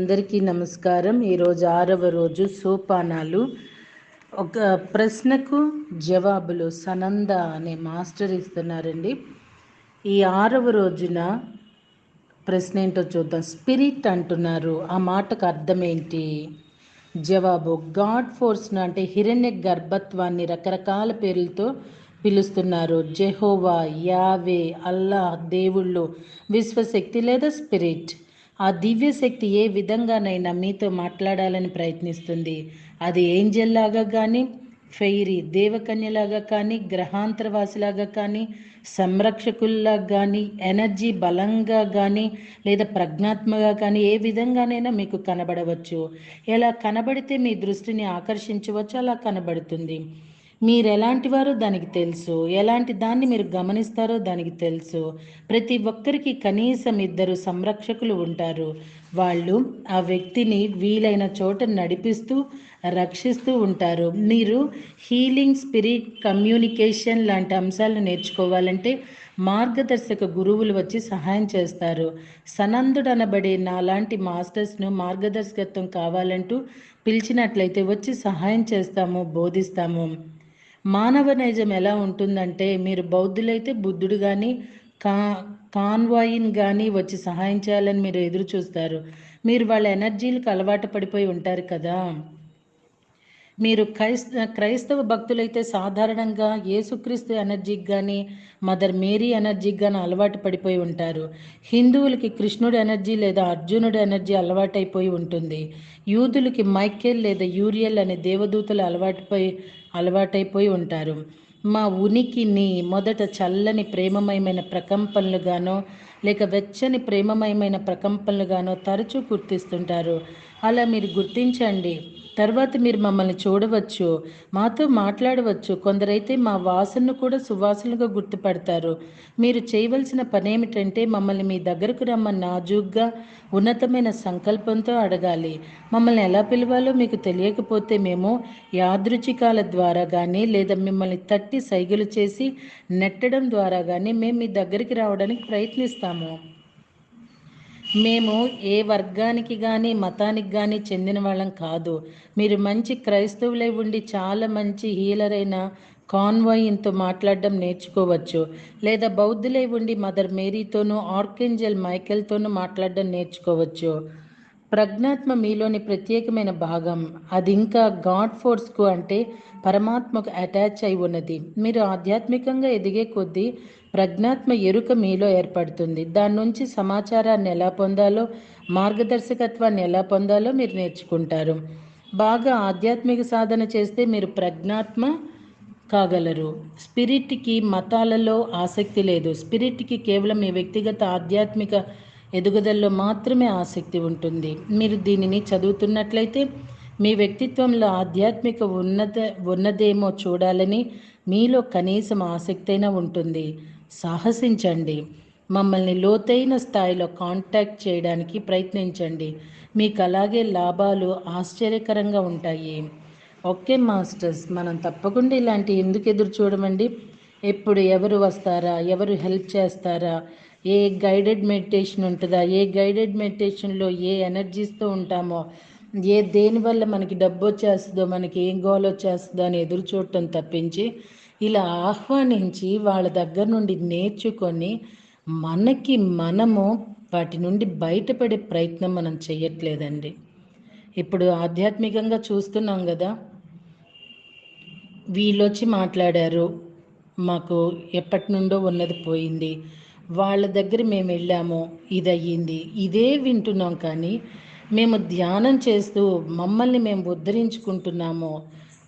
అందరికీ నమస్కారం. ఈరోజు 6వ రోజు సోపానాలు. ఒక ప్రశ్నకు జవాబులు సనంద అనే మాస్టర్ ఇస్తున్నారండి. ఈ 6వ రోజున ప్రశ్న ఏంటో చూద్దాం. స్పిరిట్ అంటున్నారు, ఆ మాటకు అర్థం ఏంటి? జవాబు, గాడ్ ఫోర్స్ను అంటే హిరణ్య గర్భత్వాన్ని రకరకాల పేర్లతో పిలుస్తున్నారు. జెహోవా, యావే, అల్లాహ్, దేవుళ్ళు, విశ్వశక్తి లేదా స్పిరిట్. ఆ దివ్యశక్తి ఏ విధంగానైనా మీతో మాట్లాడాలని ప్రయత్నిస్తుంది. అది ఏంజెల్ లాగా కానీ, ఫెయిరీ దేవకన్యలాగా కానీ, గ్రహాంతరవాసిలాగా కానీ, సంరక్షకుల్లాగా కానీ, ఎనర్జీ బలంగా కానీ, లేదా ప్రజ్ఞాత్మగా కానీ, ఏ విధంగానైనా మీకు కనబడవచ్చు. ఎలా కనబడితే మీ దృష్టిని ఆకర్షించవచ్చు అలా కనబడుతుంది. మీరు ఎలాంటి వారో దానికి తెలుసు, ఎలాంటి దాన్ని మీరు గమనిస్తారో దానికి తెలుసు. ప్రతి ఒక్కరికి కనీసం 2 సంరక్షకులు ఉంటారు. వాళ్ళు ఆ వ్యక్తిని వీలైన చోట నడిపిస్తూ రక్షిస్తూ ఉంటారు. మీరు హీలింగ్, స్పిరిట్ కమ్యూనికేషన్ లాంటి అంశాలను నేర్చుకోవాలంటే మార్గదర్శక గురువులు వచ్చి సహాయం చేస్తారు. సనందుడు అనబడే నాలాంటి మాస్టర్స్ను మార్గదర్శకత్వం కావాలంటూ పిలిచినట్లయితే వచ్చి సహాయం చేస్తాము, బోధిస్తాము. మానవ నైజం ఎలా ఉంటుందంటే, మీరు బౌద్ధులైతే బుద్ధుడు కానీ కాన్వాయిన్ కానీ వచ్చి సహాయం చేయాలని మీరు ఎదురు చూస్తారు. మీరు వాళ్ళ ఎనర్జీలకు అలవాటు పడిపోయి ఉంటారు కదా. మీరు క్రైస్తవ భక్తులైతే సాధారణంగా యేసుక్రీస్తు ఎనర్జీకి కానీ, మదర్ మేరీ ఎనర్జీకి కానీ అలవాటు పడిపోయి ఉంటారు. హిందువులకి కృష్ణుడి ఎనర్జీ లేదా అర్జునుడి ఎనర్జీ అలవాటైపోయి ఉంటుంది. యూదులకి మైకేల్ లేదా యూరియల్ అనే దేవదూతలు అలవాటైపోయి ఉంటారు. మా ఉనికిని మొదట చల్లని ప్రేమమయమైన ప్రకంపనలుగానో లేక వెచ్చని ప్రేమమయమైన ప్రకంపనలుగానో తరచూ గుర్తిస్తుంటారు. అలా మీరు గుర్తించండి. తర్వాత మీరు మమ్మల్ని చూడవచ్చు, మాతో మాట్లాడవచ్చు. కొందరైతే మా వాసనను కూడా సువాసనలుగా గుర్తుపడతారు. మీరు చేయవలసిన పని ఏమిటంటే మమ్మల్ని మీ దగ్గరకు రమ్మని నాజూగ్గా ఉన్నతమైన సంకల్పంతో అడగాలి. మమ్మల్ని ఎలా పిలవాలో మీకు తెలియకపోతే మేము యాదృచ్ఛికాల ద్వారా కానీ లేదా మిమ్మల్ని తట్టి సైగలు చేసి నెట్టడం ద్వారా కానీ మేము మీ దగ్గరికి రావడానికి ప్రయత్నిస్తాము. మేము ఏ వర్గానికి కానీ మతానికి కానీ చెందిన వాళ్ళం కాదు. మీరు మంచి క్రైస్తవులై ఉండి చాలా మంచి హీలర్ అయిన కాన్వాయిన్తో మాట్లాడడం నేర్చుకోవచ్చు. లేదా బౌద్ధులై ఉండి మదర్ మేరీతోనూ ఆర్కేంజల్ మైకేల్తోనూ మాట్లాడడం నేర్చుకోవచ్చు. ప్రజ్ఞాత్మ మీలోని ప్రత్యేకమైన భాగం. అది ఇంకా గాడ్ ఫోర్స్కు అంటే పరమాత్మకు అటాచ్ అయి ఉన్నది. మీరు ఆధ్యాత్మికంగా ఎదిగే కొద్దీ ప్రజ్ఞాత్మ ఎరుక మీలో ఏర్పడుతుంది. దాని నుంచి సమాచారాన్ని ఎలా పొందాలో, మార్గదర్శకత్వాన్ని ఎలా పొందాలో మీరు నేర్చుకుంటారు. బాగా ఆధ్యాత్మిక సాధన చేస్తే మీరు ప్రజ్ఞాత్మ కాగలరు. స్పిరిట్కి మతాలలో ఆసక్తి లేదు. స్పిరిట్కి కేవలం మీ వ్యక్తిగత ఆధ్యాత్మిక ఎదుగుదలలో మాత్రమే ఆసక్తి ఉంటుంది. మీరు దీనిని చదువుతున్నట్లయితే మీ వ్యక్తిత్వంలో ఆధ్యాత్మిక ఉన్నదేమో చూడాలని మీలో కనీసం ఆసక్తి అయినా ఉంటుంది. సాహసించండి. మమ్మల్ని లోతైన స్థాయిలో కాంటాక్ట్ చేయడానికి ప్రయత్నించండి. మీకు అలాగే లాభాలు ఆశ్చర్యకరంగా ఉంటాయి. ఓకే మాస్టర్స్, మనం తప్పకుండా ఇలాంటి ఎందుకు ఎదురు చూడమండి. ఎప్పుడు ఎవరు వస్తారా, ఎవరు హెల్ప్ చేస్తారా, ఏ గైడెడ్ మెడిటేషన్ ఉంటుందా, ఏ గైడెడ్ మెడిటేషన్లో ఏ ఎనర్జీస్తో ఉంటామో, దేనివల్ల మనకి డబ్బు వచ్చేస్తుందో, మనకి ఏం గోల్ వచ్చేస్తుందో అని ఎదురు చూడటం తప్పించి ఇలా ఆహ్వానించి వాళ్ళ దగ్గర నుండి నేర్చుకొని మనము వాటి నుండి బయటపడే ప్రయత్నం మనం చేయట్లేదండి. ఇప్పుడు ఆధ్యాత్మికంగా చూస్తున్నాం కదా, వీళ్ళొచ్చి మాట్లాడారు, మాకు ఎప్పటి నుండో ఉన్నది పోయింది, వాళ్ళ దగ్గర మేము వెళ్ళాము, ఇది అయ్యింది, ఇదే వింటున్నాం. కానీ మేము ధ్యానం చేస్తూ మమ్మల్ని మేము ఉద్ధరించుకుంటున్నాము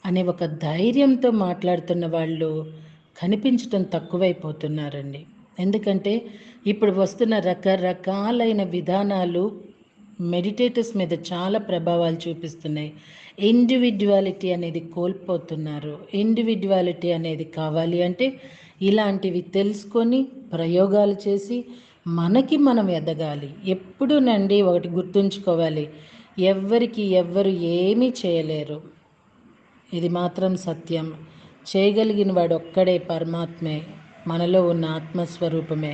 అనే ఒక ధైర్యంతో మాట్లాడుతున్న వాళ్ళు కనిపించటం తక్కువైపోతున్నారండి. ఎందుకంటే ఇప్పుడు వస్తున్న రకరకాలైన విధానాలు మెడిటేటర్స్ మీద చాలా ప్రభావాలు చూపిస్తున్నాయి. ఇండివిడ్యువాలిటీ అనేది కోల్పోతున్నారు. ఇండివిడ్యువాలిటీ అనేది కావాలి అంటే ఇలాంటివి తెలుసుకొని ప్రయోగాలు చేసి మనకి మనం ఎదగాలి. ఎప్పుడూనండి ఒకటి గుర్తుంచుకోవాలి, ఎవ్వరు ఏమీ చేయలేరు. ఇది మాత్రం సత్యం. చేయగలిగిన వాడు ఒక్కడే, పరమాత్మే, మనలో ఉన్న ఆత్మస్వరూపమే.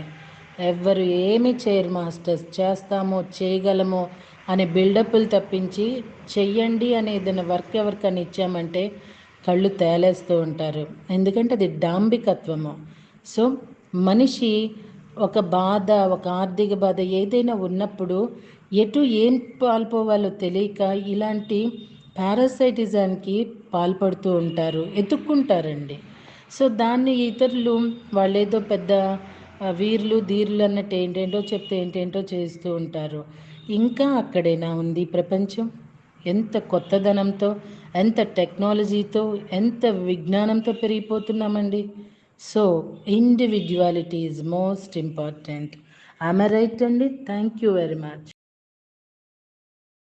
ఎవ్వరు ఏమీ చేయరు మాస్టర్స్. చేస్తామో చేయగలమో అనే బిల్డప్లు తప్పించి చెయ్యండి అనే ఏదైనా వర్క్ ఎవరికైనా ఇచ్చామంటే కళ్ళు తేలేస్తూ ఉంటారు. ఎందుకంటే అది డాంబికత్వము. సో మనిషి ఒక బాధ, ఒక ఆర్థిక బాధ ఏదైనా ఉన్నప్పుడు ఎటు ఏం పాల్పోవాలో తెలియక ఇలాంటి పారాసైటిజానికి పాల్పడుతూ ఉంటారు, ఎత్తుక్కుంటారండి. సో దాన్ని ఇతరులు వాళ్ళేదో పెద్ద వీర్లు ధీరులు అన్నట్టు ఏంటేంటో చెప్తే ఏంటేంటో చేస్తూ ఉంటారు. ఇంకా అక్కడేనా ఉంది ప్రపంచం? ఎంత కొత్తదనంతో, ఎంత టెక్నాలజీతో, ఎంత విజ్ఞానంతో పెరిగిపోతున్నామండి. So individuality is most important. I right అండి? Thank you very much.